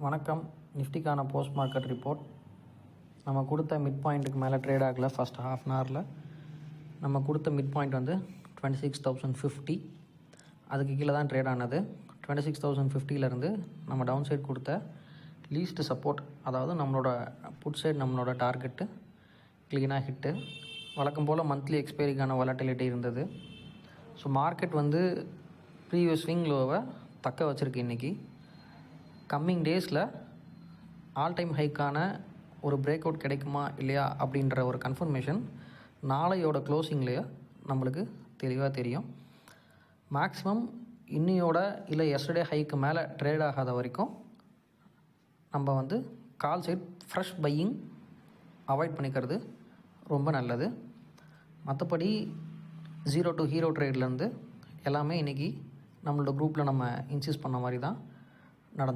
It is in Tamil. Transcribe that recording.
வணக்கம். நிஃப்டிக்கான போஸ்ட் மார்க்கெட் ரிப்போர்ட். நம்ம கொடுத்த மிட் பாயிண்ட்டுக்கு மேலே ட்ரேட் ஆகலை. ஃபஸ்ட் ஹாஃப் அன் ஹவரில் நம்ம கொடுத்த மிட் பாயிண்ட் வந்து 26,050. அதுக்கு கீழே தான் ட்ரேட் ஆனது. 26,050லேருந்து நம்ம டவுன் சைட் கொடுத்த லீஸ்ட் சப்போர்ட், அதாவது நம்மளோட புட் சைட் நம்மளோட டார்கெட்டு க்ளீனாக ஹிட்டு. வழக்கம் போல் மந்த்லி எக்ஸ்பைரிக்கான வாலட்டிலிட்டி இருந்தது. ஸோ மார்க்கெட் வந்து ப்ரீவியஸ் ஸ்விங் லோவை தக்க வச்சுருக்கு. இன்றைக்கி கம்மிங் டேஸில் ஆல் டைம் ஹைக்கான ஒரு பிரேக் அவுட் கிடைக்குமா இல்லையா அப்படின்ற ஒரு கன்ஃபர்மேஷன் நாளையோட க்ளோசிங்லேயே நம்மளுக்கு தெளிவாக தெரியும். மேக்ஸிமம் இன்னையோட இல்லை எஸ்டர்டே ஹைக்கு மேலே ட்ரேட் ஆகாத வரைக்கும் நம்ம வந்து கால் சைட் ஃப்ரெஷ் பையிங் அவாய்ட் பண்ணிக்கிறது ரொம்ப நல்லது. மற்றபடி 0 to ஹீரோ ட்ரேட்லேருந்து எல்லாமே இன்றைக்கி நம்மளோட குரூப்பில் நம்ம இன்சிஸ்ட் பண்ண மாதிரி தான் நடந்து